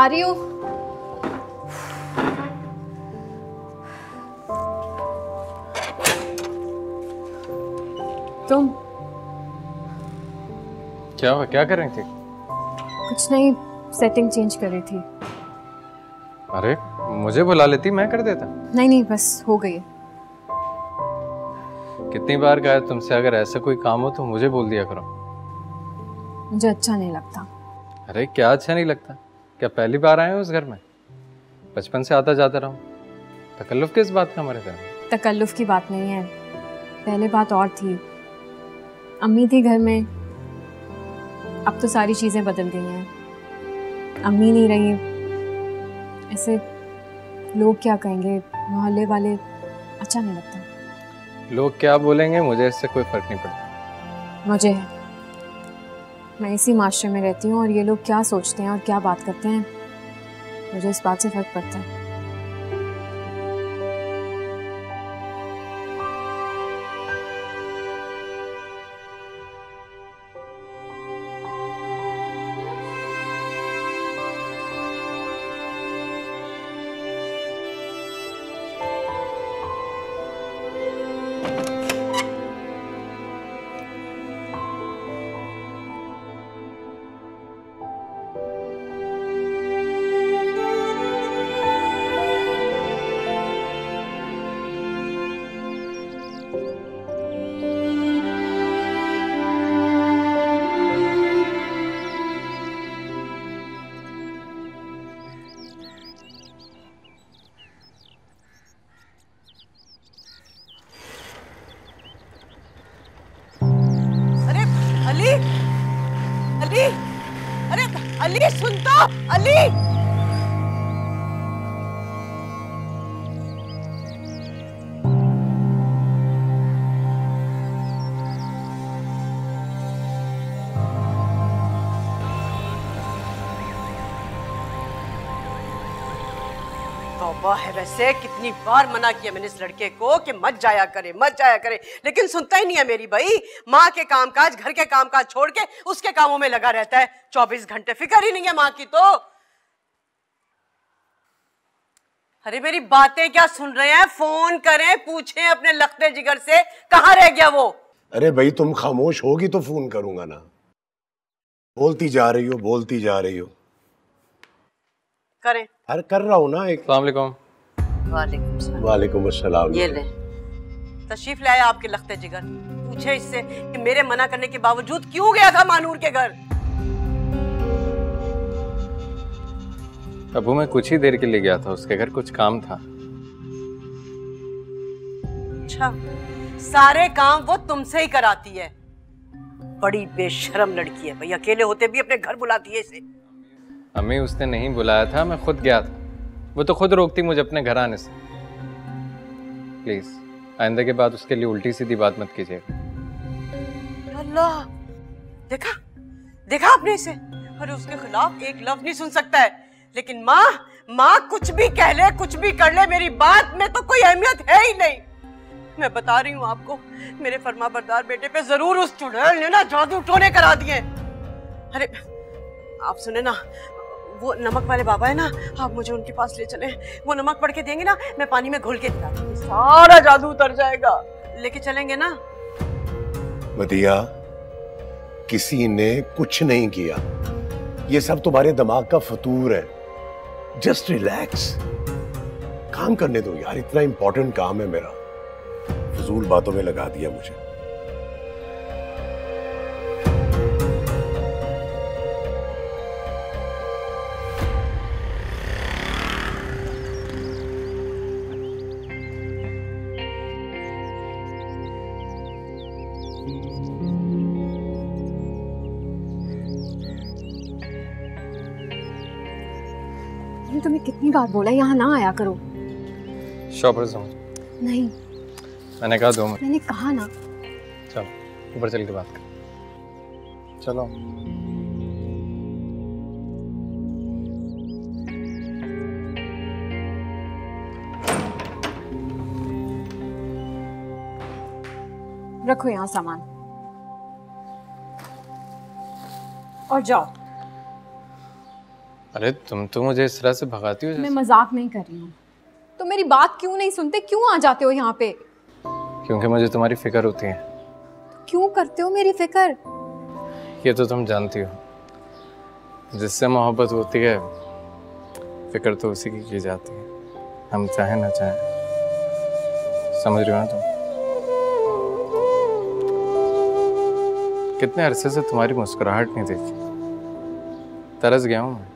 आ रही हूँ। तुम क्या हुआ? क्या कर रही थी? कुछ नहीं, सेटिंग चेंज कर रही थी। अरे मुझे बुला लेती, मैं कर देता। नहीं नहीं, बस हो गई। कितनी बार कहा है तुमसे, अगर ऐसा कोई काम हो तो मुझे बोल दिया करो। मुझे अच्छा नहीं लगता। अरे क्या अच्छा नहीं लगता? क्या पहली बार आए हो उस घर में? बचपन से आता जाता रहा हूँ। तकल्लुफ किस बात का हमारे घर में? तकल्लुफ की बात नहीं है, पहले बात और थी। अम्मी थी घर में, अब तो सारी चीजें बदल गई हैं। अम्मी नहीं रही, ऐसे लोग क्या कहेंगे, मोहल्ले वाले, अच्छा नहीं लगता। लोग क्या बोलेंगे मुझे इससे कोई फर्क नहीं पड़ता। मुझे है, मैं इसी माशरे में रहती हूँ और ये लोग क्या सोचते हैं और क्या बात करते हैं, मुझे इस बात से फर्क पड़ता है। अली, अली, अरे अली सुन तो, अली। तौबा है, वैसे कितनी बार मना किया मैंने इस लड़के को कि मत जाया करे, मत जाया करे, लेकिन सुनता ही नहीं है मेरी भाई। माँ के कामकाज, घर के कामकाज छोड़ के उसके कामों में लगा रहता है 24 घंटे। फिक्र ही नहीं है माँ की तो। अरे मेरी बातें क्या सुन रहे हैं? फोन करें, पूछें अपने लखते जिगर से कहाँ रह गया वो। अरे भाई तुम खामोश होगी तो फोन करूंगा ना। बोलती जा रही हो, बोलती जा रही हो। करें? अरे कर रहा हूँ ना। एक वालेकुम सलाम। वालेकुम अस्सलाम। ये ले, तशरीफ ले आया आपके लखते जिगर। पूछे इससे कि मेरे मना करने के बावजूद क्यों गया था मानूर के घर। अबू मैं कुछ ही देर के लिए गया था उसके घर, कुछ काम था। अच्छा, सारे काम वो तुमसे ही कराती है। बड़ी बेशर्म लड़की है भाई, अकेले होते भी अपने घर बुलाती है इसे। अम्मी उसने नहीं बुलाया था, मैं खुद गया था। वो तो खुद रोकती मुझे अपने घर आने से। प्लीज आइंदा के बाद उसके लिए उल्टी सीधी बात मत कीजिएगा। अल्लाह, देखा देखा आपने इसे। अरे उसके खिलाफ एक लफ्ज नहीं सुन सकता है, लेकिन माँ कुछ भी कह ले, कुछ भी कर ले, मेरी बात में तो कोई अहमियत है ही नहीं। मैं बता रही हूँ आपको, मेरे फरमाबरदार बेटे पे जरूर उस चुड़ैल ने ना जादू टोने करा दिए। अरे आप सुने ना, वो नमक वाले बाबा है ना, आप मुझे उनके पास ले चले। वो नमक पड़ के देंगे ना, मैं पानी में घोल के दिला दूंगी, सारा जादू उतर जाएगा। लेके चलेंगे ना? मदिया, किसी ने कुछ नहीं किया, ये सब तुम्हारे दिमाग का फतूर है। जस्ट रिलैक्स, काम करने दो यार, इतना इंपॉर्टेंट काम है मेरा। फजूल बातों में लगा दिया मुझे। तुम्हें कितनी बार बोला यहाँ ना आया करो। शॉपर्स हूँ। नहीं, मैंने कहा 2 मिनट। मैंने कहा ना। चलो ऊपर चल के बात कर। चलो। रखो यहाँ सामान और जाओ। अरे तुम तो मुझे इस तरह से भगाती हो मैं जैसे। मजाक नहीं कर रही हूँ। तो मेरी बात क्यों नहीं सुनते, क्यों आ जाते हो यहाँ पे? क्योंकि मुझे तुम्हारी फिक्र होती है। क्यों करते हो मेरी फिक्र? ये तो तुम जानती हो, जिससे मोहब्बत होती है फिक्र तो उसी की जाती है, हम चाहे ना चाहे। समझ रहे हो ना तुम? कितने अरसे से तुम्हारी मुस्कुराहट नहीं देखी, तरस गया हूं मैं।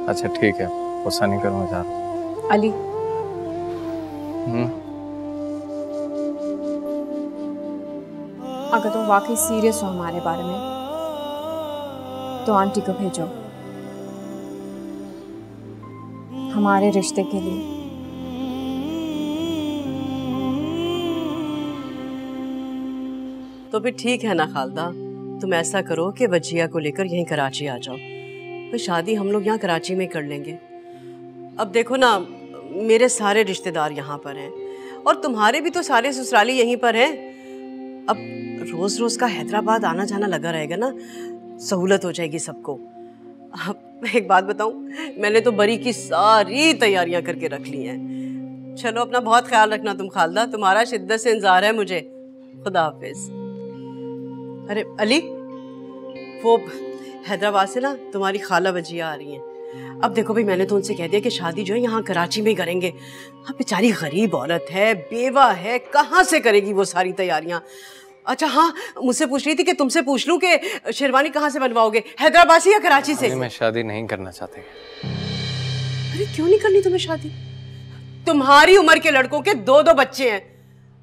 अच्छा ठीक है, गुस्सा नहीं करूंगा, जा रहा हूं। अली, अगर तुम वाकई सीरियस हो हमारे बारे में तो आंटी को भेजो हमारे रिश्ते के लिए। तो फिर ठीक है ना खालदा, तुम ऐसा करो कि वजिया को लेकर यहीं कराची आ जाओ, तो शादी हम लोग यहाँ कराची में कर लेंगे। अब देखो ना, मेरे सारे रिश्तेदार यहाँ पर हैं और तुम्हारे भी तो सारे ससुराली यहीं पर हैं। अब रोज रोज का हैदराबाद आना जाना लगा रहेगा ना, सहूलत हो जाएगी सबको। अब एक बात बताऊं, मैंने तो बरी की सारी तैयारियां करके रख ली हैं। चलो अपना बहुत ख्याल रखना तुम खालदा, तुम्हारा शिद्दत से इंतजार है मुझे। खुदा हाफिज। अरे अली, वो हैदराबाद से ना तुम्हारी खाला वजिया आ रही हैं। अब देखो भाई, मैंने तो उनसे कह दिया कि शादी जो है यहाँ कराची में ही करेंगे। अब बेचारी गरीब औरत है, बेवा है, कहाँ से करेगी वो सारी तैयारियां। अच्छा हाँ, मुझसे पूछ रही थी कि तुमसे पूछ लूं कि शेरवानी कहाँ से बनवाओगे, हैदराबाद से या कराची से? मैं शादी नहीं करना चाहती। अरे क्यों नहीं करनी तुम्हें शादी? तुम्हारी उम्र के लड़कों के 2-2 बच्चे हैं।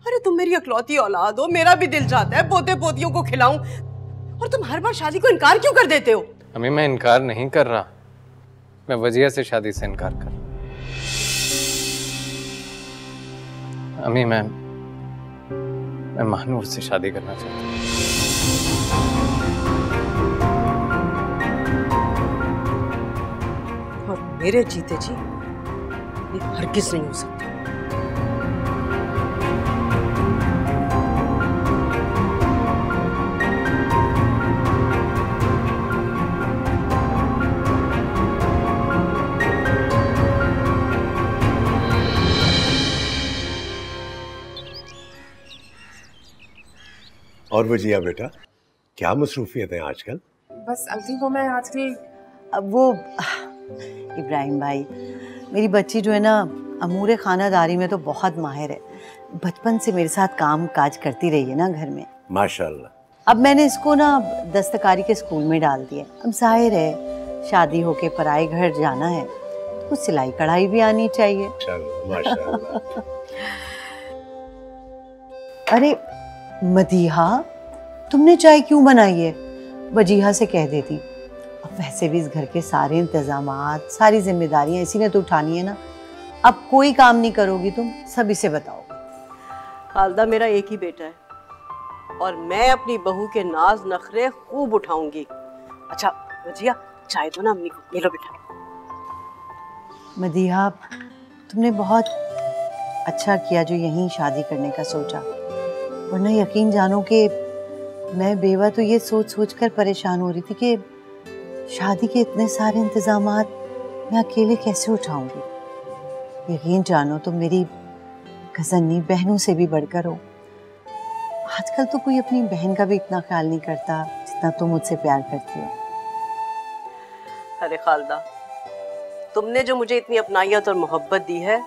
अरे तुम मेरी इकलौती औलाद हो, मेरा भी दिल चाहता है पोते पोतियों को खिलाऊं, और तुम हर बार शादी को इनकार क्यों कर देते हो? अम्मी मैं इनकार नहीं कर रहा, मैं वजिया से शादी से इनकार कर रहा। अम्मी मैं महानूर से शादी करना चाहता हूँ। और मेरे जीते जी ये हरगिज नहीं हो सकता। और वजिया बेटा, क्या मसरूफियत है आजकल? बस अंकल को मैं आजकल अब वो इब्राहिम भाई, मेरी बच्ची जो है ना अमूर खानादारी में तो बहुत माहिर है। बचपन से मेरे साथ काम काज करती रही है ना घर में, माशाल्लाह। अब मैंने इसको ना दस्तकारी के स्कूल में डाल दिया। अब जाहिर है शादी होके पराए घर जाना है तो सिलाई कढ़ाई भी आनी चाहिए। माशाल्लाह। अरे मदीहा, तुमने चाय क्यों बनाई है? वजीहा से कह देती। अब वैसे भी इस घर के सारे इंतजामात, सारी जिम्मेदारियां इसी ने तो उठानी है ना। अब कोई काम नहीं करोगी तुम, सब इसे बताओगे। खालदा मेरा एक ही बेटा है और मैं अपनी बहू के नाज नखरे खूब उठाऊंगी। अच्छा वजिया, चाय दो ना अम्मी को। ले लो बेटा। मदीहा, तुमने बहुत अच्छा किया जो यहीं शादी करने का सोचा, वरना यकीन जानो कि मैं बेवा तो ये सोच सोच कर परेशान हो रही थी कि शादी के इतने सारे इंतजामात मैं अकेले कैसे उठाऊंगी। यकीन जानो तुम मेरी कज़नी बहनों से भी बढ़कर हो। आजकल तो कोई अपनी बहन का भी इतना ख्याल नहीं करता जितना तुम मुझसे प्यार करती हो। अरे खालदा, तुमने जो मुझे इतनी अपनाइयत और मोहब्बत दी है,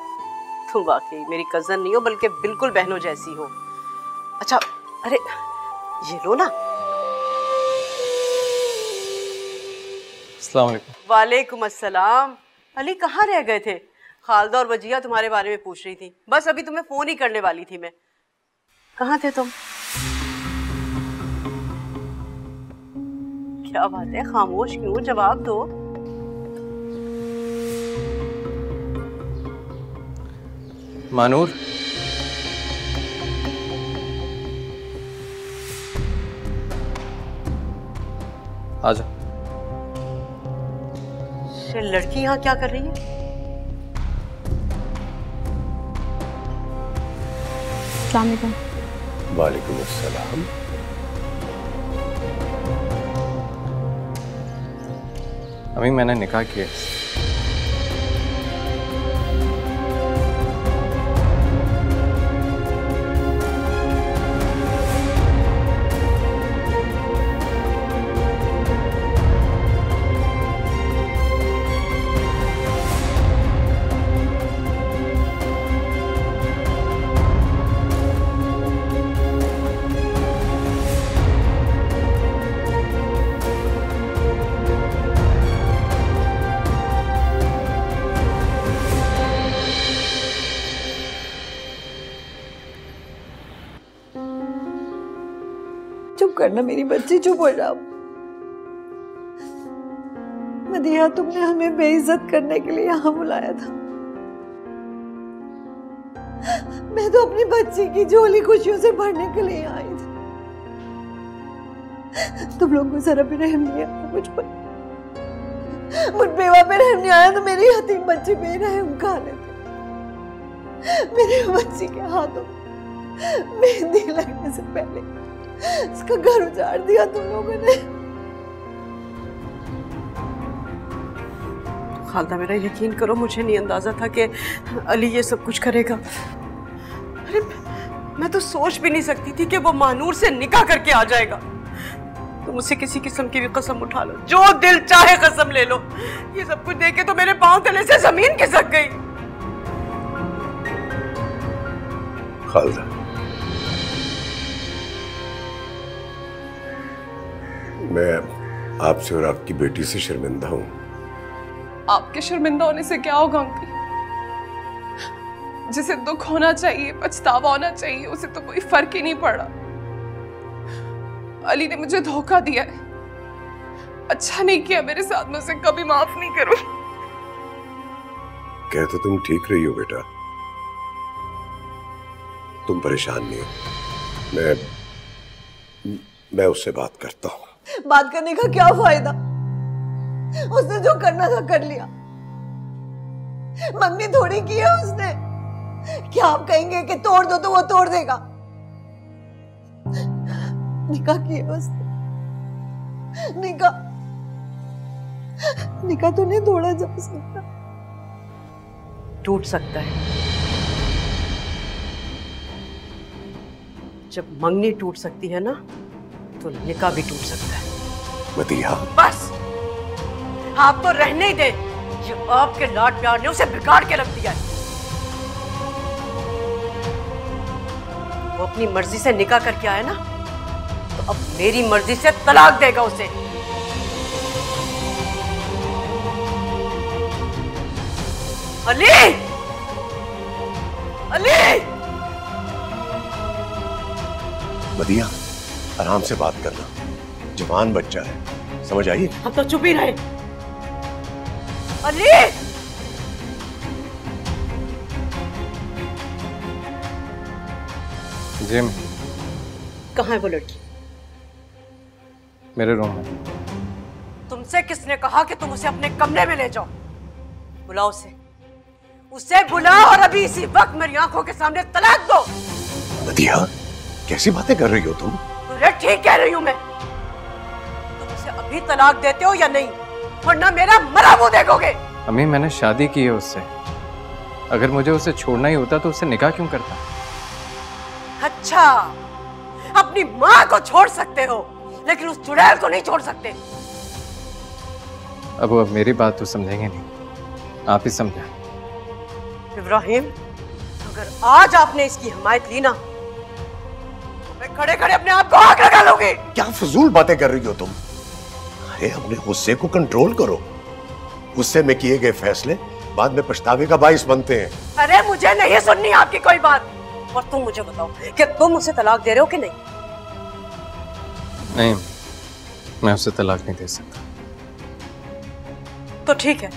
तुम वाकई मेरी कज़न नहीं हो बल्कि बिल्कुल बहनों जैसी हो। अच्छा अरे ये लो ना। अस्सलाम वालेकुम। वालेकुम अस्सलाम। अली कहाँ रह गए थे? खालदा और वजिया तुम्हारे बारे में पूछ रही थी, बस अभी तुम्हें फोन ही करने वाली थी मैं। कहाँ थे तुम? क्या बात है, खामोश क्यों? जवाब दो। मानूर, आजा। ये लड़की यहाँ क्या कर रही है? अस्सलाम वालेकुम। वालेकुम अस्सलाम। अम्मी मैंने निकाह किया। चुप करना मेरी बच्ची, चुप हो जाओ। मदीहा, तुमने हमें बेइज्जत करने के लिए यहाँ बुलाया था। मैं तो अपनी बच्ची की झोली खुशियों से भरने के लिए आई थी। तुम लोगों को जरा भी रहम नहीं आया मुझ पर, मुझ बेवा पे रहम नहीं आया तो मेरी यतीम बच्ची पे रहम खा लेते। मेरी बच्ची के हाथों मेहंदी लगने से पहले इसका घर उजाड़ दिया तुम लोगों ने। खालदा, मेरा यकीन करो, मुझे नहीं अंदाजा था कि अली ये सब कुछ करेगा। अरे मैं तो सोच भी नहीं सकती थी कि वो मानूर से निकाह करके आ जाएगा। तुम मुझसे किसी किस्म की भी कसम उठा लो, जो दिल चाहे कसम ले लो। ये सब कुछ देख के तो मेरे पांव तले से जमीन खिसक गई। खालदा, मैं आपसे और आपकी बेटी से शर्मिंदा हूं। आपके शर्मिंदा होने से क्या होगा अंकल? जिसे दुख होना चाहिए, पछतावा होना चाहिए, उसे तो कोई फर्क ही नहीं पड़ा। अली ने मुझे धोखा दिया है, अच्छा नहीं किया मेरे साथ, मैं उसे कभी माफ नहीं करूं। कह तो तुम ठीक रही हो बेटा, तुम परेशान नहीं हो। मैं उससे बात करता हूं। बात करने का क्या फायदा? उसने जो करना था कर लिया। मंगनी थोड़ी की है उसने। क्या आप कहेंगे कि तोड़ दो तो वो तोड़ देगा? निकाह किया उसने, निकाह तो नहीं तोड़ा जा सकता। टूट सकता है। जब मंगनी टूट सकती है ना, तो निकाह भी टूट सकता है। मदीहा, बस आप तो रहने ही दे। ये आपके लाड प्यार ने उसे बिगाड़ के रख दिया है। वो अपनी मर्जी से निकाह करके आया ना, तो अब मेरी मर्जी से तलाक देगा उसे। अली, अली! मदीहा, आराम से बात करना, जवान बच्चा है, समझ आई? हम तो चुप ही रहे। अली! जिम, कहाँ है वो लड़की? मेरे रूम में। तुमसे किसने कहा कि तुम उसे अपने कमरे में ले जाओ? बुलाओ उसे बुलाओ और अभी इसी वक्त मेरी आंखों के सामने तलाक दो। मदीहा, कैसी बातें कर रही हो तुम? तुझे ठीक कह रही हूं मैं। तुम उसे अभी तलाक देते हो या नहीं, वरना मेरा मरा मुंह देखोगे। अम्मी, मैंने शादी की है उससे। अगर मुझे उसे छोड़ना ही होता तो उससे निकाह क्यों करता? अच्छा, अपनी माँ को छोड़ सकते हो, लेकिन उस चुड़ैल को नहीं छोड़ सकते। अब मेरी बात तो समझेंगे नहीं, आप ही समझा। इब्राहिम, अगर आज आपने इसकी हिमायत ली ना, तो मैं खड़े खड़े अपने आप को आग लगा लूंगी। क्या फजूल बातें कर रही हो तुम? अरे अपने गुस्से को कंट्रोल करो। गुस्से में किए गए फैसले बाद में पछतावे का बाइस बनते हैं। अरे मुझे नहीं सुननी आपकी कोई बात। और तुम मुझे बताओ कि तुम उसे तलाक दे रहे हो कि नहीं? नहीं, मैं उसे तलाक नहीं दे सकता। तो ठीक है,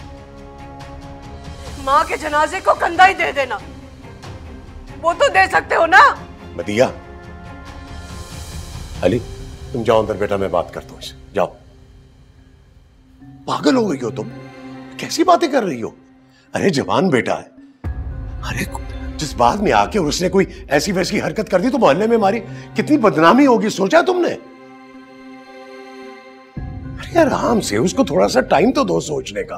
माँ के जनाजे को कंधा ही दे देना, वो तो दे सकते हो ना। मदीहा, अली तुम जाओ अंदर बेटा, मैं बात करता हूँ इससे। जाओ। पागल हो गई हो तुम? कैसी बातें कर रही हो? अरे जवान बेटा है। अरे जिस बात में आके उसने कोई ऐसी वैसी हरकत कर दी तो मोहल्ले में हमारी कितनी बदनामी होगी, सोचा तुमने? अरे यार आराम से, उसको थोड़ा सा टाइम तो दो सोचने का।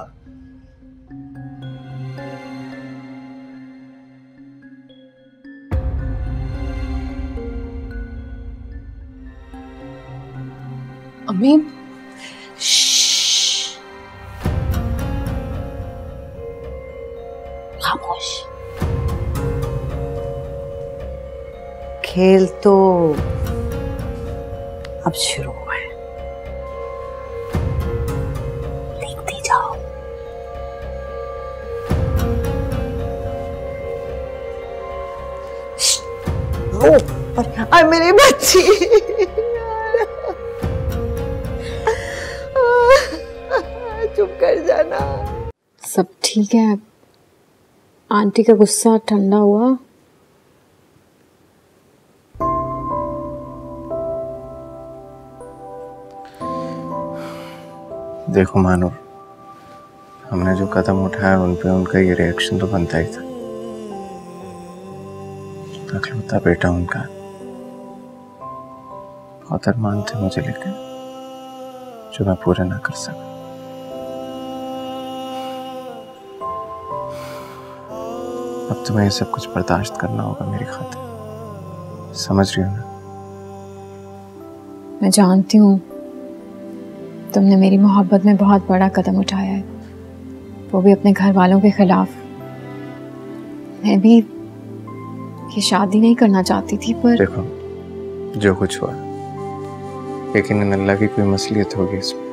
अम्मी खामोश। खेल तो अब शुरू हुआ है, देखती जाओ। और मेरी बच्ची चुप कर जाना। सब ठीक है? आंटी का गुस्सा ठंडा हुआ? देखो मानूर, हमने जो कदम उठाया उन पे उनका ये रिएक्शन तो बनता ही था। इकलौता बेटा उनका, बहुत अरमान थे मुझे लेकर जो मैं पूरे ना कर सका। अब तुम्हें ये सब कुछ बर्दाश्त करना होगा मेरी खातिर, समझ रही हो ना? मैं जानती हूँ तुमने मेरी मोहब्बत में बहुत बड़ा कदम उठाया है, वो भी अपने घर वालों के खिलाफ। मैं भी ये शादी नहीं करना चाहती थी, पर देखो जो कुछ हुआ लेकिन अल्लाह की कोई मसलियत होगी इसमें।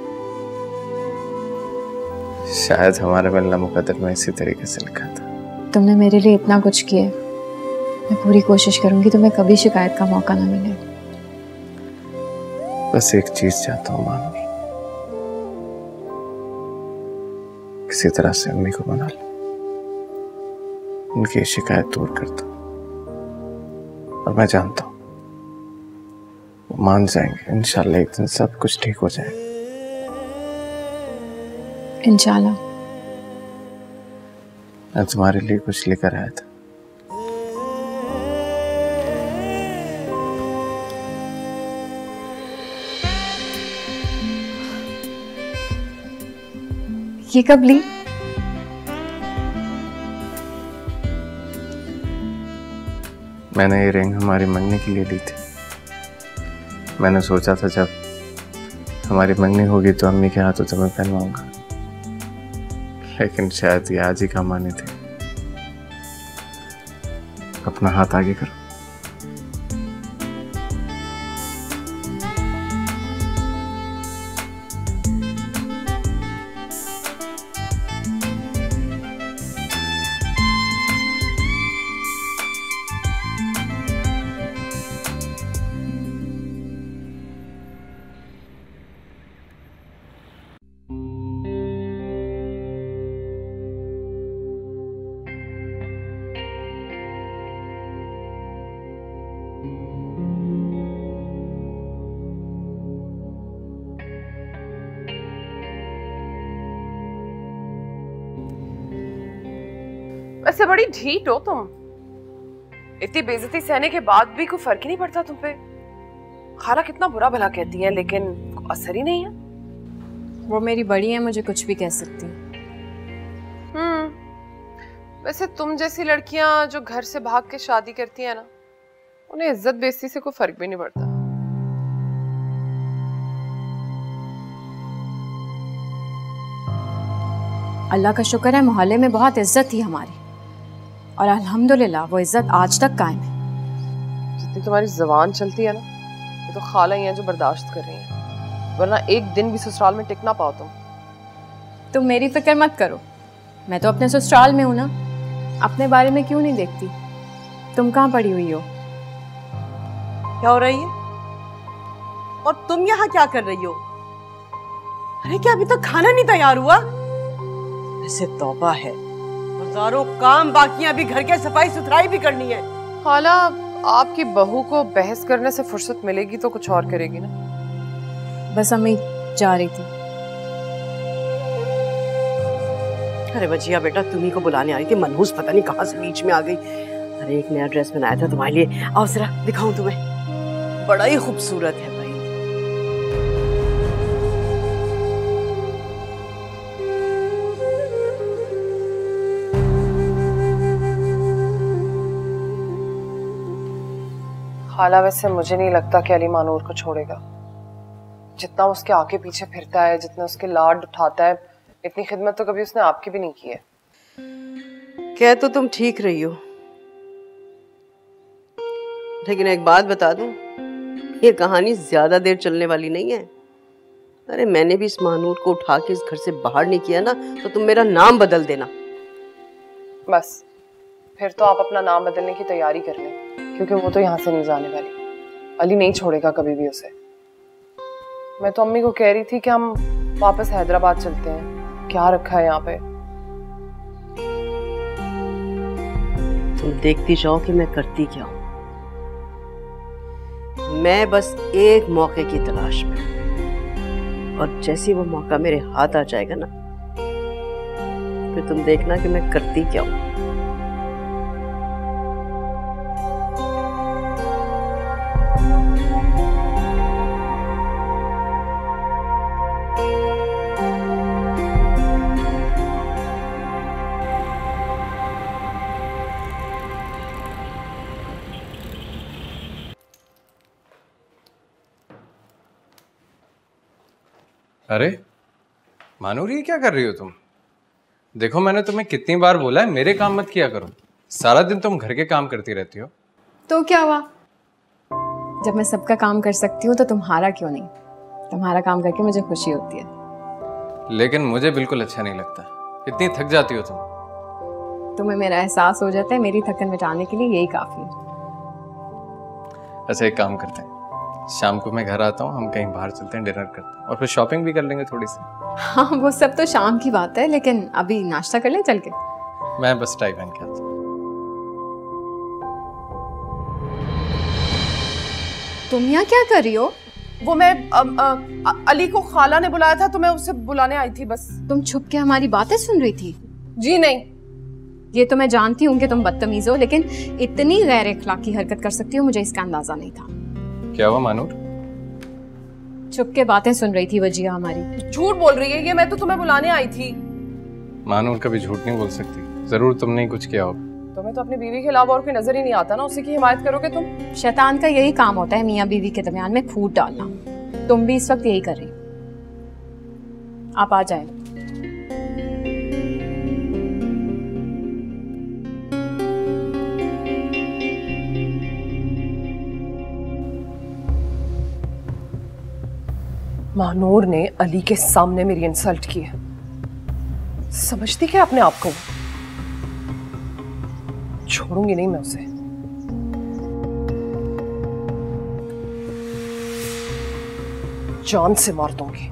शायद हमारा मिलना मुकद्दर में इसी तरीके से लिखा था। तुमने मेरे लिए इतना कुछ किया, मैं पूरी कोशिश करूंगी तुम्हें कभी शिकायत का मौका ना मिले। बस एक चीज चाहता हूँ मानो, किसी तरह से अम्मी को मना लो, उनकी शिकायत दूर कर दो। और मैं जानता हूँ वो मान जाएंगे, इंशाल्लाह एक दिन सब कुछ ठीक हो जाएगा। इंशाल्लाह। मैं तुम्हारे लिए कुछ लेकर आया था। ये कब ली? मैंने ये रिंग हमारी मंगनी के लिए ली थी। मैंने सोचा था जब हमारी मंगनी होगी तो अम्मी के हाथों तुम्हें पहनवाऊंगा, लेकिन शायद ये आज ही काम आनी थी। अपना हाथ आगे करो। वैसे बड़ी ढीठ हो तुम, इतनी बेइज्जती सहने के बाद भी कोई फर्क ही नहीं पड़ता तुम पे। खाला कितना बुरा भला कहती है लेकिन असर ही नहीं है। वो मेरी बड़ी है, मुझे कुछ भी कह सकती। वैसे तुम जैसी लड़कियां जो घर से भाग के शादी करती है ना, उन्हें इज्जत बेइज्जती से कोई फर्क भी नहीं पड़ता। अल्लाह का शुक्र है मोहल्ले में बहुत इज्जत थी हमारी, और अल्हम्दुलिल्लाह वो इज्जत आज तक कायम है। जितनी तुम्हारी जुबान चलती है ना, ये तो खाला ही है जो बर्दाश्त कर रही है, वरना एक दिन भी ससुराल में टिक ना पाओ तुम मेरी फिक्र मत करो, मैं तो अपने ससुराल में हूं ना, अपने बारे में क्यों नहीं देखती? तुम कहाँ पड़ी हुई हो? क्या हो रही है? और तुम यहाँ क्या कर रही हो? अरे क्या अभी तक खाना नहीं तैयार हुआ? ऐसे तौबा है, हजारों काम बाकी हैं, अभी घर के सफाई सुथराई भी करनी है। खाला आपकी बहू को बहस करने से फुर्सत मिलेगी तो कुछ और करेगी ना। बस अम्मी जा रही थी। अरे बजिया बेटा, तुम्ही को बुलाने आई थी, मनहूस पता नहीं कहाँ से बीच में आ गई। अरे एक नया ड्रेस बनाया था तुम्हारे लिए, आओ जरा दिखाऊं तुम्हें, बड़ा ही खूबसूरत है भाई। खाला वैसे मुझे नहीं लगता कि अली मानूर को छोड़ेगा। जितना उसके आगे पीछे फिरता है, जितना उसके लाड उठाता है, इतनी खिदमत तो कभी उसने आपकी भी नहीं की है। कह तो तुम ठीक रही हो, लेकिन एक बात बता दूं, ये कहानी ज्यादा देर चलने वाली नहीं है। अरे मैंने भी इस मानूर को उठा के इस घर से बाहर नहीं किया ना, तो तुम मेरा नाम बदल देना। बस फिर तो आप अपना नाम बदलने की तैयारी कर लें, क्योंकि वो तो यहाँ से नहीं जाने वाली। अली नहीं छोड़ेगा कभी भी उसे। मैं तो अम्मी को कह रही थी कि हम वापस हैदराबाद चलते हैं, क्या रखा है यहाँ पे। तुम देखती जाओ कि मैं करती क्या हूँ। मैं बस एक मौके की तलाश में हूं, और जैसे वो मौका मेरे हाथ आ जाएगा ना, फिर तुम देखना कि मैं करती क्या हूं। अरे मानूर, ये क्या कर रही हो तुम? देखो मैंने तुम्हें कितनी बार बोला है मेरे काम मत किया करो। सारा दिन तुम घर के काम करती रहती हो। तो क्या हुआ? जब मैं सबका काम कर सकती हूँ तो तुम्हारा क्यों नहीं? तुम्हारा काम करके मुझे खुशी होती है। लेकिन मुझे बिल्कुल अच्छा नहीं लगता। इतनी थक जाती हो तुम। तुम्हें मेरा एहसास हो जाता है, मेरी थकन मिटाने के लिए यही काफी है। अच्छा एक काम करते हैं, शाम को मैं घर आता हूँ, हम कहीं बाहर चलते हैं, डिनर करते हैं और फिर शॉपिंग भी कर लेंगे थोड़ी सी। हाँ वो सब तो शाम की बात है, लेकिन अभी नाश्ता कर लें चल के। मैं बस टाई पहन के आता हूँ। तुम यहाँ क्या कर रही हो? वो मैं अली को खाला ने बुलाया था तो मैं उसे बुलाने आई थी बस। तुम छुप के हमारी बातें सुन रही थी? जी नहीं। ये तो मैं जानती हूँ कि तुम बदतमीज हो, लेकिन इतनी गैर अखलाकी हरकत कर सकती हो मुझे इसका अंदाजा नहीं था। क्या हुआ मानूर? छुप के बातें सुन रही थी वजिया हमारी। झूठ बोल रही है ये, मैं तो तुम्हें बुलाने आई थी। मानूर कभी झूठ नहीं बोल सकती। जरूर तुमने ही कुछ किया होगा। तुम्हें तो अपनी बीवी के अलावा और कोई नजर ही नहीं आता ना, उसी की हिमायत करोगे तुम। शैतान का यही काम होता है, मियाँ बीवी के दरमियान में फूट डालना। तुम भी इस वक्त यही कर रही हो। आप आ जाए। मानूर ने अली के सामने मेरी इंसल्ट की है। समझती क्या अपने आप को? छोड़ूंगी नहीं मैं उसे। जान से मार दूंगी।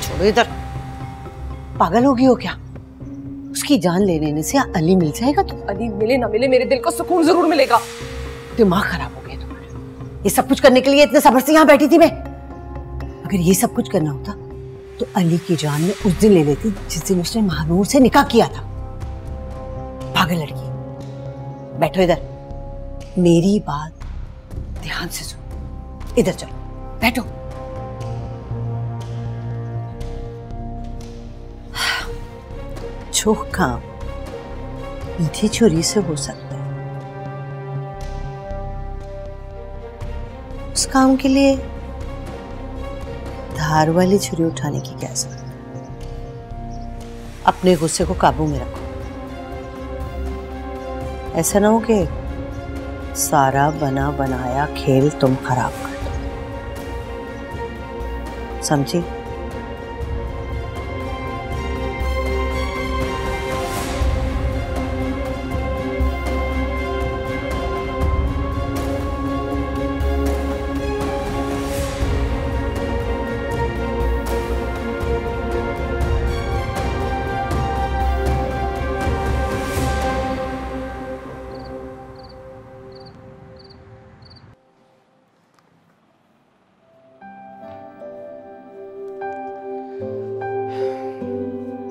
छोड़ो इधर, पागल होगी हो क्या? उसकी जान ले लेने से अली मिल जाएगा? तो अली मिले ना मिले मेरे दिल को सुकून जरूर मिलेगा। दिमाग खराब हो गया तुम्हारा। ये सब कुछ करने के लिए इतने सब्र से यहाँ बैठी थी मैं। अगर ये सब कुछ करना होता तो अली की जान में उस दिन ले लेती जिस दिन उसने महानूर से निकाह किया था। पागल लड़की, बैठो इधर, मेरी बात ध्यान से सुनो। इधर चलो, बैठो। जो काम मीठी छुरी से हो सकता है, उस काम के लिए धार वाली छुरी उठाने की क्या जरूरत है? अपने गुस्से को काबू में रखो। ऐसा ना हो कि सारा बना बनाया खेल तुम खराब कर दो। समझी?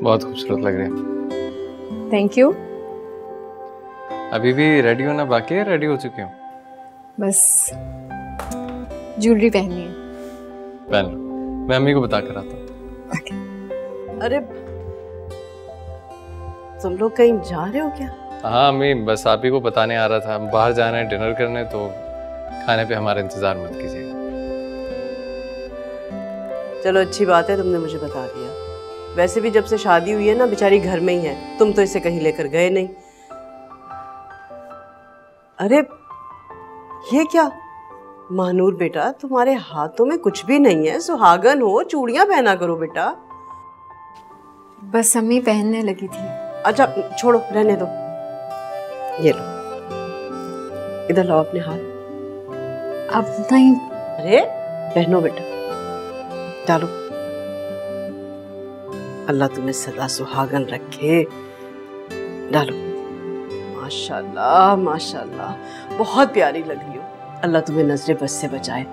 बहुत खूबसूरत लग रही है। Thank you. अभी भी रेडी होना बाकी है? रेडी हो चुकी हूँ? बस ज्वेलरी पहननी है। पहन लो, मैं अम्मी को बता कर आता हूँ। अरे तुम लोग कहीं जा रहे हो क्या? हाँ अम्मी, बस आप ही को बताने आ रहा था, बाहर जाना है डिनर करने, तो खाने पे हमारा इंतजार मत कीजिएगा। चलो अच्छी बात है तुमने मुझे बता दिया। वैसे भी जब से शादी हुई है ना, बेचारी घर में ही है, तुम तो इसे कहीं लेकर गए नहीं। अरे ये क्या महानूर बेटा, तुम्हारे हाथों में कुछ भी नहीं है, सुहागन हो, चूड़ियां पहना करो बेटा। बस अम्मी पहनने लगी थी। अच्छा छोड़ो, रहने दो। ये लो, इधर लाओ अपने हाथ। अब नहीं। अरे पहनो बेटा, डालो। अल्लाह तुम्हें सदा सुहागन रखे। डालो। माशाल्लाह माशाल्लाह, बहुत प्यारी लग रही हो। अल्लाह तुम्हें नजरे बस से बचाए।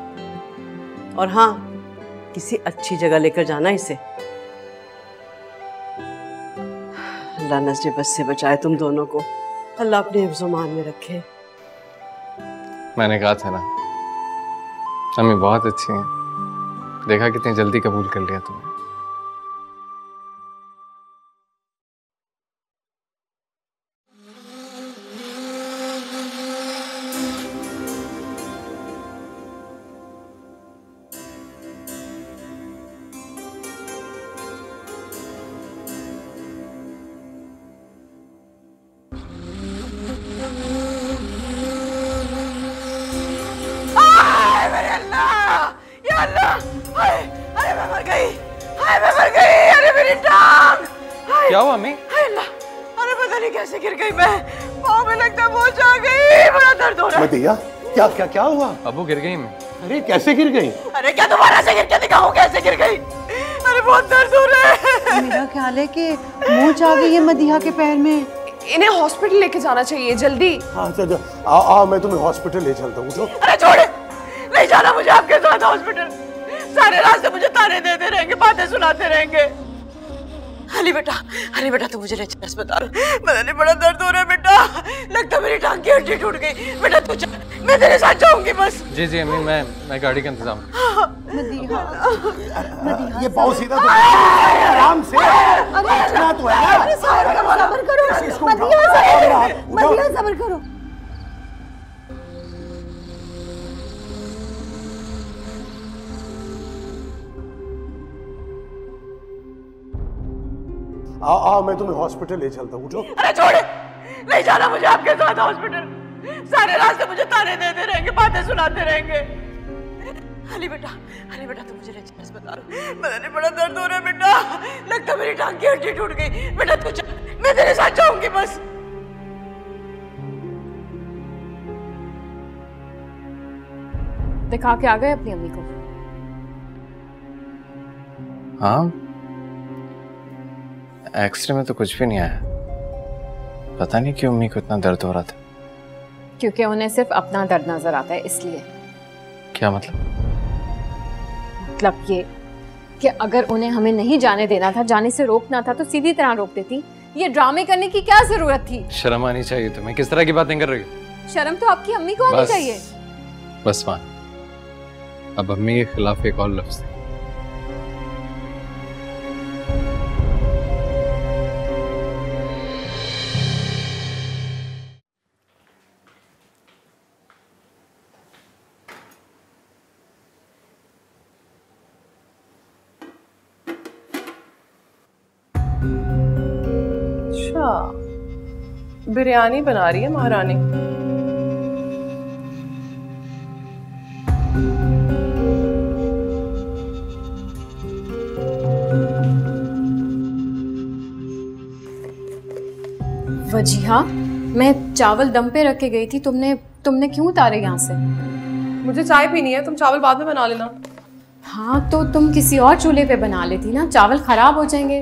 और हाँ, किसी अच्छी जगह लेकर जाना इसे। अल्लाह नजरे बस से बचाए तुम दोनों को। अल्लाह अपने हिफ्ज़-ओ-मान में रखे। मैंने कहा था ना, अम्मी बहुत अच्छी हैं। देखा कितनी जल्दी कबूल कर लिया तुमने। क्या हुआ अम्मी? अरे पता नहीं कैसे गिर गई मैं, पाँव में लगता बोझ आ गई, बड़ा दर्द हो रहा है। मदिया, क्या क्या क्या हुआ? अबू गिर गई मैं। अरे कैसे गिर गई? अरे क्या दोबारा से गिर के दिखाऊं कैसे गिर गई? अरे बहुत दर्द हो रहा है। मेरा ख्याल है कि मोच आ गई है मदिया के पैर में। इन्हें हॉस्पिटल लेके जाना चाहिए जल्दी। हाँ चलो, आओ मैं तुम्हें हॉस्पिटल ले चलता हूँ। उठो। अरे छोड़े, नहीं जाना मुझे आपके साथ हॉस्पिटल। सारे रास्ते मुझे ताने देते रहेंगे, बातें सुनाते रहेंगे। अली बेटा तू मुझे ले चल अस्पताल। पता नहीं बड़ा दर्द हो रहा है बेटा, लगता मेरी टांग की हड्डी टूट गई। बेटा तू चल, मैं तेरे साथ जाऊंगी बस। जी जी अम्मी, मैं गाड़ी का इंतजाम। ये पाँव सीधा तो आराम से, इतना तो है। सब्र करो मदिया, सब्र करो। आओ मैं तुम्हें हॉस्पिटल ले चलता हूँ। उठो। अरे छोड़े, नहीं जाना मुझे आपके साथ हॉस्पिटल। सारे रास्ते मुझे ताने देते रहेंगे, बातें सुनाते रहेंगे। अली बेटा तू मुझे ले चल अस्पताल। पता नहीं बड़ा दर्द हो रहा है बेटा, लगता मेरी टांग की हड्डी टूट गई। बेटा तू चल, मैं तेरे साथ जाऊंगी बस। दिखा के आ गए अपनी अम्मी को? हाँ, एक्सरे में तो कुछ भी नहीं आया। पता नहीं क्यों अम्मी को इतना दर्द हो रहा था। क्योंकि उन्हें सिर्फ अपना दर्द नजर आता है, इसलिए। क्या मतलब? मतलब ये कि अगर उन्हें हमें नहीं जाने देना था, जाने से रोकना था, तो सीधी तरह रोक देती। ये ड्रामे करने की क्या जरूरत थी? शर्म आनी चाहिए तुम्हें। किस तरह की बातें कर रही हो? शर्म तो आपकी अम्मी को आनी चाहिए। बस मान, अब अम्मी के खिलाफ एक और लफ्ज नहीं। बिरयानी बना रही है महारानी। वजीहा, मैं चावल दम पे रख के गई थी, तुमने क्यों उतारे यहाँ से? मुझे चाय पीनी है, तुम चावल बाद में बना लेना। हाँ तो तुम किसी और चूल्हे पे बना लेती ना, चावल खराब हो जाएंगे।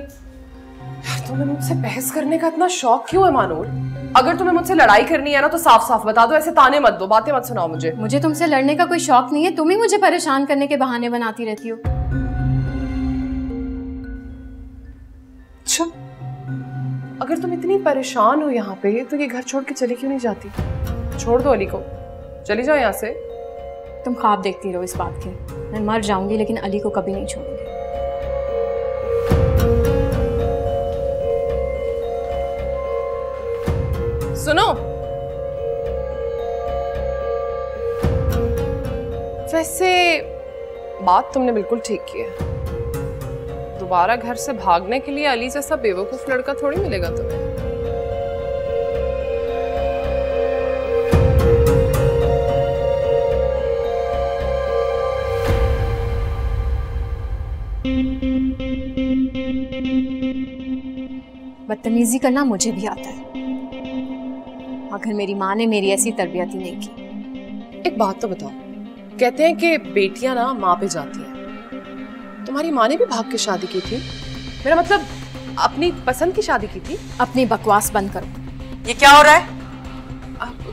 तुम्हें मुझसे बहस करने का इतना शौक क्यों है मानूर? अगर तुम्हें मुझसे लड़ाई करनी है ना तो साफ साफ बता दो, ऐसे ताने मत दो, बातें मत सुनाओ मुझे। मुझे तुमसे लड़ने का कोई शौक नहीं है, तुम ही मुझे परेशान करने के बहाने बनाती रहती हो। अच्छा, अगर तुम इतनी परेशान हो यहाँ पे तो ये घर छोड़ के चली क्यों नहीं जाती? छोड़ दो अली को, चली जाओ यहाँ से। तुम ख्वाब देखती रहो इस बात के, मैं मर जाऊंगी लेकिन अली को कभी नहीं छोड़ूंगी। वैसे बात तुमने बिल्कुल ठीक की है। दोबारा घर से भागने के लिए अली जैसा बेवकूफ लड़का थोड़ी मिलेगा तुम्हें। बदतमीजी करना मुझे भी आता है, मगर मेरी माँ ने मेरी ऐसी तरबियत ही नहीं की। एक बात तो बताओ, कहते हैं कि बेटियां ना माँ पे जाती हैं। तुम्हारी माँ ने भी भाग के शादी की थी? मेरा मतलब अपनी पसंद की शादी की थी? अपनी बकवास बंद करो। ये क्या हो रहा है?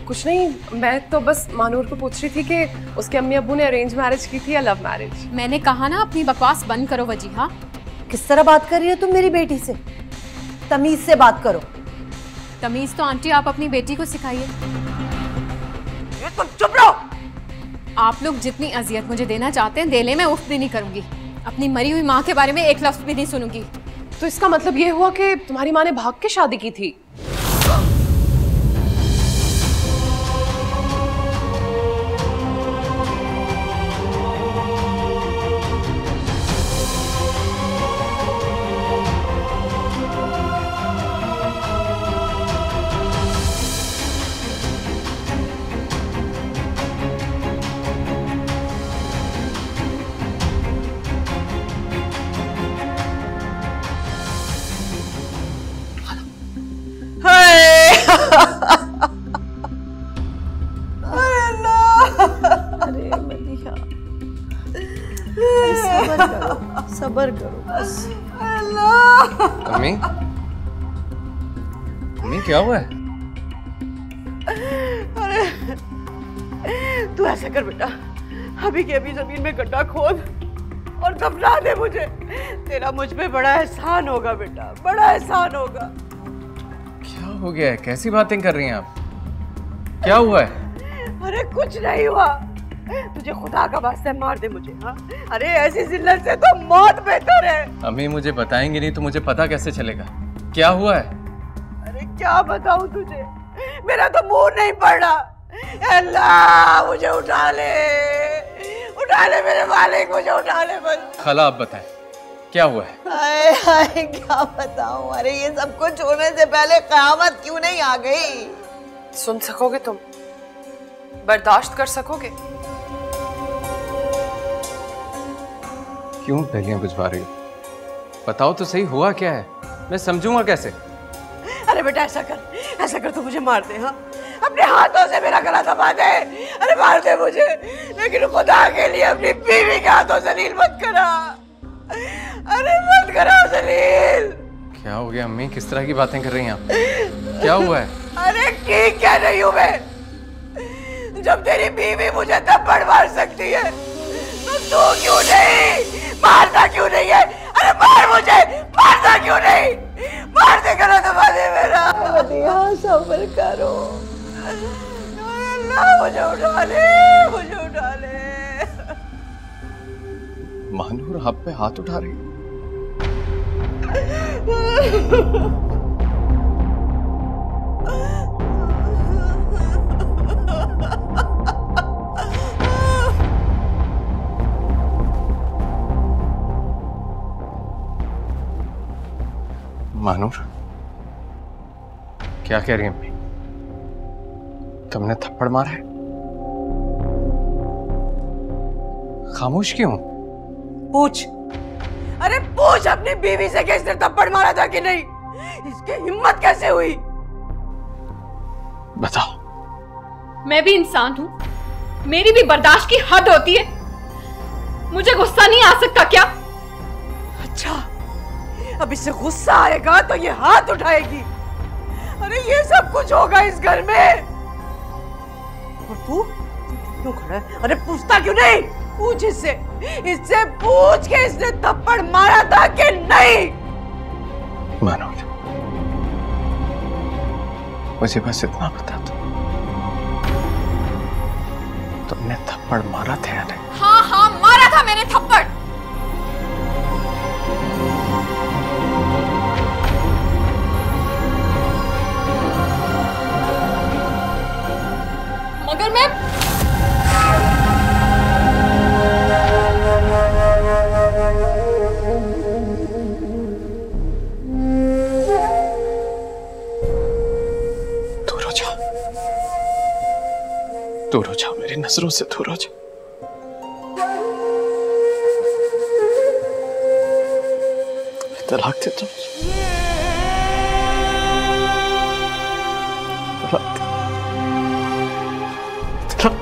कुछ नहीं, मैं तो बस मानूर को पूछ रही थी कि उसके अम्मी अब्बू ने अरेंज मैरिज की थी या लव मैरिज। मैंने कहा ना अपनी बकवास बंद करो वजीहा। किस तरह बात कर रही हो तुम मेरी बेटी से? तमीज से बात करो। तमीज तो आंटी आप अपनी बेटी को सिखाइए। तुम चुप रहो। आप लोग जितनी अजियत मुझे देना चाहते हैं दे ले, मैं उफ भी नहीं करूंगी। अपनी मरी हुई माँ के बारे में एक लफ्ज भी नहीं सुनूंगी। तो इसका मतलब ये हुआ कि तुम्हारी माँ ने भाग के शादी की थी? सबर करो बस। अम्मी, अम्मी क्या हुआ है? अरे तू ऐसा कर बेटा, अभी के अभी जमीन में गड्ढा खोद और दफना दे मुझे। तेरा मुझ पे बड़ा एहसान होगा बेटा, बड़ा एहसान होगा। क्या हो गया है? कैसी बातें कर रही हैं आप? क्या हुआ है? अरे कुछ नहीं हुआ, तुझे खुदा का वास्ता मार दे मुझे। हाँ? अरे ऐसी जिल्लत से तो मौत बेहतर है। अम्मी मुझे बताएंगे नहीं तो मुझे पता कैसे चलेगा? क्या हुआ है? अरे क्या बताऊं तुझे, मेरा तो मुंह नहीं पड़ रहा। अल्लाह मुझे उठा ले मेरे मालिक, मुझे उठा ले बस। खाला आप बताएं क्या हुआ है? हाय हाय क्या बताऊं। अरे ये सब कुछ होने से पहले क़यामत क्यों नहीं आ गई? सुन सकोगे तुम? बर्दाश्त कर सकोगे? क्यों पहलियां बुझवा रही हो? बताओ तो सही, हुआ क्या है? मैं समझूंगा कैसे? अरे बेटा ऐसा कर तू मुझे मार दे। हाँ अपने हाथों से मेरा गला दबा दे। अरे मार दे मुझे, लेकिन खुदा के लिए अपनी बीवी के हाथों जलील मत करा। अरे मत करा जलील। क्या हो गया अम्मी? किस तरह की बातें कर रही हैं आप? क्या हुआ है? अरे ठीक क्या नहीं हूं मैं? जब तेरी बीवी मुझे थप्पड़ मार सकती है तो तू क्यों नहीं? मारता क्यों नहीं है? अरे मार मुझे, मारता क्यों नहीं? मार दे, गला दबा दे मेरा। यहाँ सब्र करो। अल्लाह मुझे उठा ले, मुझे उठा ले। मानूर आप पे हाथ उठा रही है? मानूर क्या कह रही है अम्मी? तुमने थप्पड़ मारा है? खामोश क्यों? पूछ, अरे पूछ अपनी बीवी से कि इसने थप्पड़ मारा था कि नहीं? इसकी हिम्मत कैसे हुई? बताओ। मैं भी इंसान हूँ, मेरी भी बर्दाश्त की हद होती है। मुझे गुस्सा नहीं आ सकता क्या? अच्छा, अब इससे गुस्सा आएगा तो ये हाथ उठाएगी। अरे ये सब कुछ होगा इस घर में। और तू क्यों खड़ा है? अरे पूछता क्यों नहीं? पूछ इससे पूछ के इसने थप्पड़ मारा था कि नहीं? मनोज मुझे बस इतना बता दो, तुमने थप्पड़ मारा था या नहीं? हाँ मारा था मैंने थप्पड़। मगर मैं दूर हो जाओ, मेरी नजरों से दूर हो जाओ। तलाक दे दो, तलाक दे, तलाक।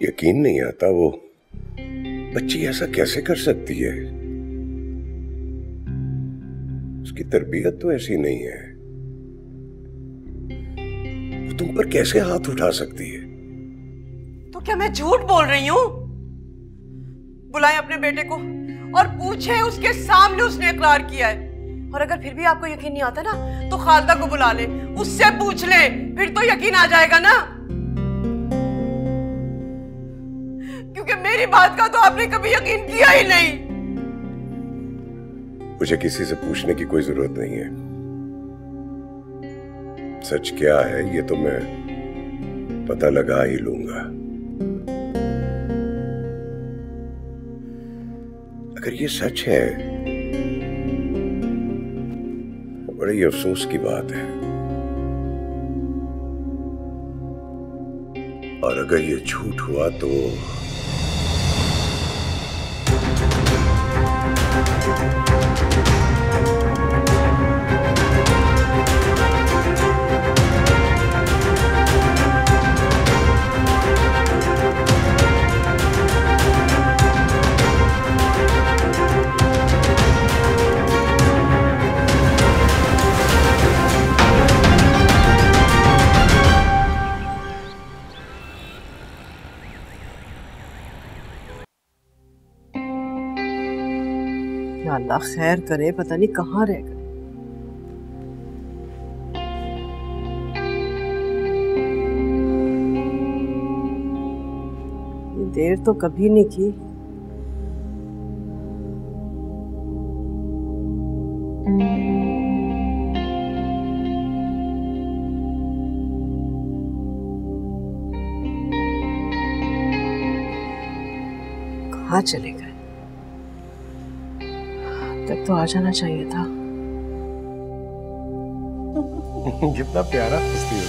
यकीन नहीं आता वो बच्ची ऐसा कैसे कर सकती है। उसकी तरबियत तो ऐसी नहीं है। वो तुम पर कैसे हाथ उठा सकती है? तो क्या मैं झूठ बोल रही हूँ? बुलाएं अपने बेटे को और पूछे उसके सामने उसने इकरार किया है। और अगर फिर भी आपको यकीन नहीं आता ना तो खालदा को बुला ले, उससे पूछ ले, फिर तो यकीन आ जाएगा ना। क्योंकि मेरी बात का तो आपने कभी यकीन किया ही नहीं। मुझे किसी से पूछने की कोई जरूरत नहीं है। सच क्या है ये तो मैं पता लगा ही लूंगा। अगर ये सच है तो बड़ी अफसोस की बात है, और अगर ये झूठ हुआ तो अल्लाह खैर करे, पता नहीं कहाँ रह गए। देर तो कभी नहीं की। कहाँ चले गए? तक तो आ जाना चाहिए था। कितना प्यारा हंसती हो।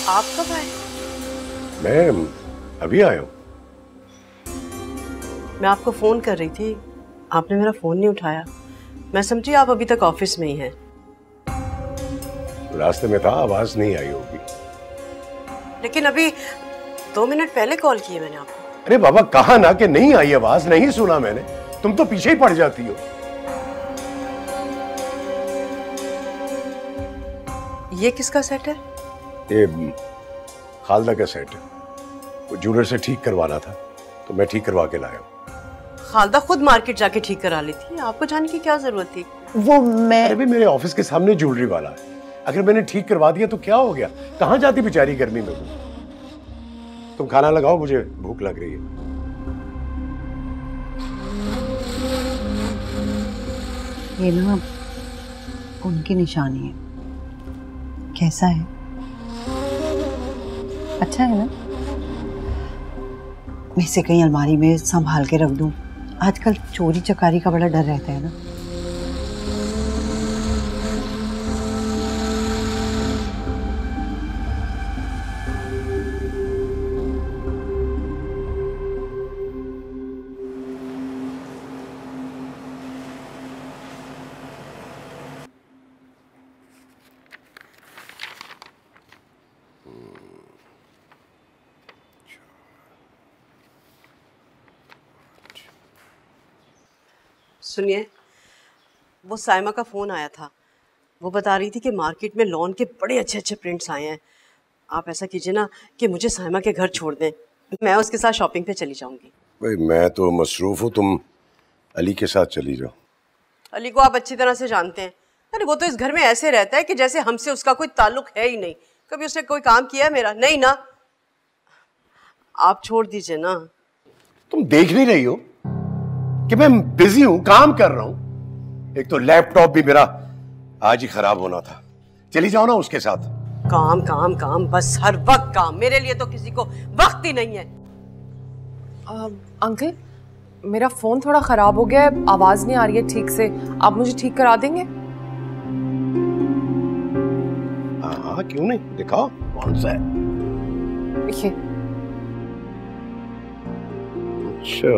आप कब आए? मैं अभी आया हूँ। मैं आपको फोन कर रही थी, आपने मेरा फोन नहीं उठाया। मैं समझी आप अभी तक ऑफिस में ही हैं। रास्ते में था, आवाज नहीं आई होगी। लेकिन अभी 2 मिनट पहले कॉल किए मैंने आपको। अरे बाबा, कहा ना कि नहीं आई आवाज, नहीं सुना मैंने। तुम तो पीछे ही पड़ जाती हो। ये किसका सेट है? ये खालदा का सेट है। वो ज्वेलर से ठीक करवाना था तो मैं ठीक करवा के लाया हूँ। खालदा खुद मार्केट जाके ठीक करा ली थी, आपको जाने की क्या जरूरत थी? वो मैं अरे मेरे ऑफिस के सामने ज्वेलरी वाला है, अगर मैंने ठीक करवा दिया तो क्या हो गया? कहाँ जाती बेचारी गर्मी में वो। तुम खाना लगाओ, मुझे भूख लग रही है। ये ना उनकी निशानी है। कैसा है? अच्छा है ना? मैं इसे कहीं अलमारी में संभाल के रख दूं। आजकल चोरी चकारी का बड़ा डर रहता है ना। सुनिए, वो साइमा का फ़ोन आया था। वो बता रही थी कि मार्केट में लॉन के बड़े अच्छे अच्छे प्रिंट्स आए हैं। आप ऐसा कीजिए ना कि मुझे साइमा के घर छोड़ दें, मैं उसके साथ शॉपिंग पे चली जाऊंगी। भाई मैं तो मसरूफ हूँ, तुम अली के साथ चली जाओ। अली को आप अच्छी तरह से जानते हैं। अरे वो तो इस घर में ऐसे रहता है कि जैसे हमसे उसका कोई ताल्लुक है ही नहीं। कभी उसने कोई काम किया है मेरा? नहीं ना। आप छोड़ दीजिए ना। तुम देख नहीं रही हो कि मैं बिजी हूं, काम कर रहा हूं। एक तो लैपटॉप भी मेरा आज ही खराब होना था। चली जाओ ना उसके साथ। काम काम काम, बस हर वक्त काम। मेरे लिए तो किसी को वक्त ही नहीं है। अंकल, मेरा फोन थोड़ा खराब हो गया है, आवाज नहीं आ रही है ठीक से। आप मुझे ठीक करा देंगे? हाँ, क्यों नहीं, दिखाओ कौन सा है। ये अच्छा,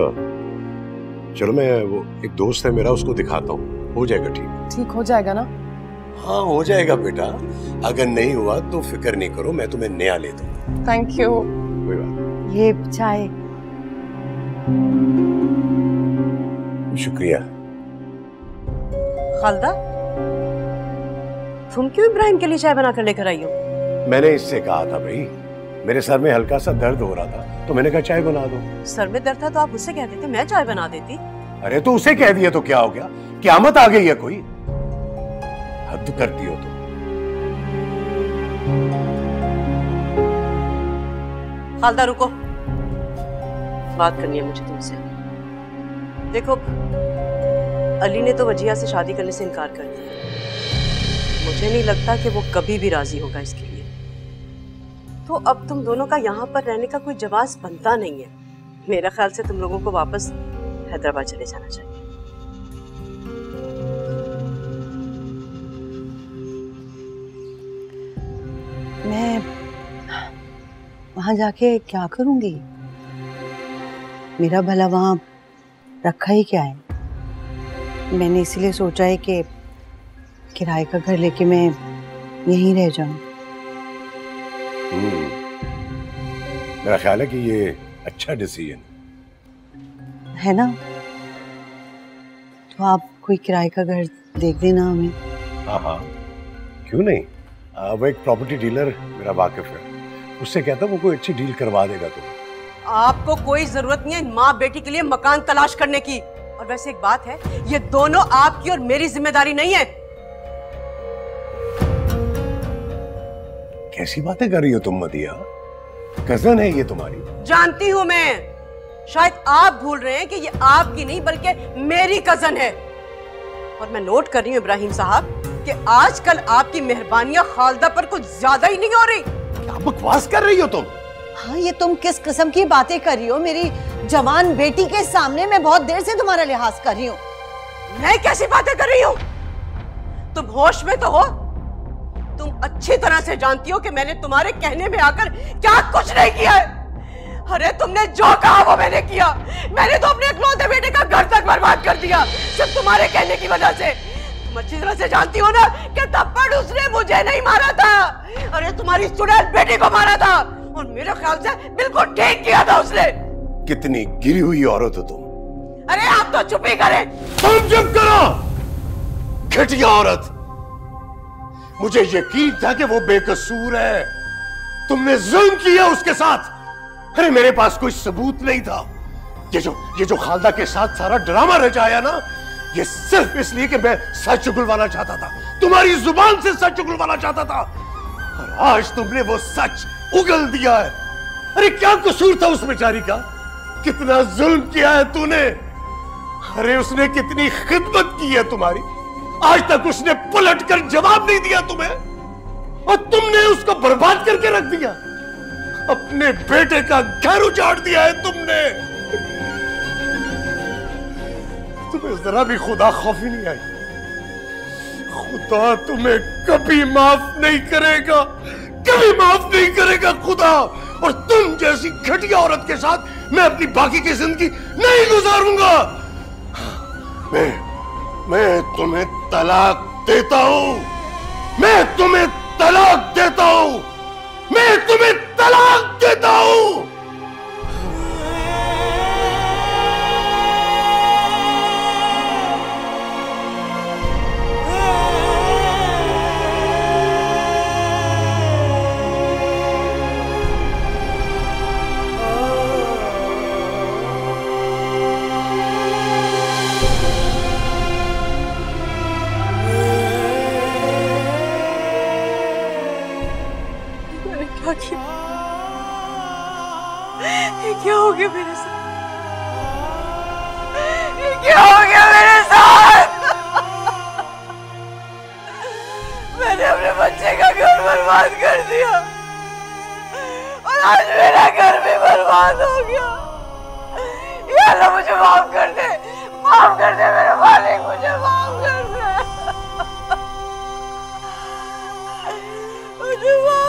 चलो मैं, वो एक दोस्त है मेरा, उसको दिखाता हूँ, हो जाएगा ठीक। ठीक हो जाएगा ना? हाँ हो जाएगा बेटा, अगर नहीं हुआ तो फिक्र नहीं करो, मैं तुम्हें नया ले दूंगा। Thank you. कोई बात। ये चाय। शुक्रिया। खालदा, तुम क्यों इब्राहिम के लिए चाय बना कर लेकर आई हो? मैंने इससे कहा था भाई, मेरे सर में हल्का सा दर्द हो रहा था, तो मैंने कहा चाय बना दो। सर में दर्द था तो आप मुझसे कह देते, मैं चाय बना देती। अरे तो उसे कह दिया तो क्या हो गया, क़यामत आ गई है कोई? हद करती हो तुम। खालदा रुको, बात करनी है मुझे तुमसे। देखो, अली ने तो वजिया से शादी करने से इनकार कर दिया। मुझे नहीं लगता कि वो कभी भी राजी होगा इसके लिए। तो अब तुम दोनों का यहाँ पर रहने का कोई जवाब बनता नहीं है। मेरा ख्याल से तुम लोगों को वापस हैदराबाद चले जाना चाहिए। मैं वहां जाके क्या करूंगी? मेरा भला वहां रखा ही क्या है? मैंने इसीलिए सोचा है कि किराए का घर लेके मैं यहीं रह जाऊं। मेरा ख्याल है कि ये अच्छा डिसीजन है ना? तो आप कोई किराए का घर देख देना हमें। हाँ हाँ, क्यों नहीं। वो एक प्रॉपर्टी डीलर मेरा वाकिफ है, उससे कहता वो कोई अच्छी डील करवा देगा तुम्हें। आपको कोई जरूरत नहीं है माँ बेटी के लिए मकान तलाश करने की। और वैसे एक बात है, ये दोनों आपकी और मेरी जिम्मेदारी नहीं है। कैसी बातें कर रही हो तुम मदिया? कजन है ये तुम्हारी। जानती हूं मैं, शायद आप भूल रहे हैं कि ये आपकी नहीं बल्कि मेरी कजन है। और मैं नोट कर रही हूं इब्राहिम साहब कि आजकल आपकी मेहरबानियां खालदा पर कुछ ज्यादा ही नहीं हो रही। क्या बकवास कर रही हो तुम? हाँ, ये तुम किस किस्म की बातें कर रही हो? मेरी जवान बेटी के सामने मैं बहुत देर से तुम्हारा लिहाज कर रही हूँ। मैं कैसी बातें कर रही हूँ? तुम होश में तो हो? तुम अच्छी तरह से जानती हो कि मैंने तुम्हारे कहने में आकर क्या कुछ नहीं किया है। अरे तुमने जो कहा वो मैंने किया। मैंने तो अपने इकलौते बेटे का घर तक बर्बाद कर दिया सिर्फ तुम्हारे कहने की वजह से। तुम अच्छी तरह से जानती हो ना कि थप्पड़ उसने मुझे नहीं मारा था, अरे तुम्हारी चुड़ैल बेटी को मारा था। और मेरे ख्याल से बिल्कुल ठीक किया था उसने। कितनी गिरी हुई औरत हो तुम। अरे आप तो चुप ही करें। तुम चुप करो, घटिया औरत। मुझे यकीन था कि वो बेकसूर है, तुमने जुल्म किया उसके साथ। अरे मेरे पास कोई सबूत नहीं था। ये जो खालदा के साथ सारा ड्रामा रचाया ना, ये सिर्फ इसलिए कि मैं सच उगलवाना चाहता था, तुम्हारी जुबान से सच उगलवाना चाहता था। और आज तुमने वो सच उगल दिया है। अरे क्या कसूर था उस बेचारी का? कितना जुल्म किया है तूने। अरे उसने कितनी खिदमत की है तुम्हारी, आज तक उसने पलट कर जवाब नहीं दिया तुम्हें, और तुमने उसको बर्बाद करके रख दिया। अपने बेटे का घर उजाड़ दिया है तुमने। तुम्हें जरा भी खुदा खौफी नहीं आई। खुदा तुम्हें कभी माफ नहीं करेगा, कभी माफ नहीं करेगा खुदा। और तुम जैसी घटिया औरत के साथ मैं अपनी बाकी की जिंदगी नहीं गुजारूंगा। मैं तुम्हें तलाक देता हूं। मैं तुम्हें तलाक देता हूं। मैं तुम्हें तलाक देता हूं। धोखा किया। ये क्या हो गया मेरे साथ? ये क्या हो गया मेरे साथ? मैंने अपने बच्चे का घर बर्बाद कर दिया और आज मेरा घर भी बर्बाद हो गया। या अल्लाह मुझे माफ कर दे, माफ कर दे मेरे मालिक, मुझे माफ कर दे, मुझे माफ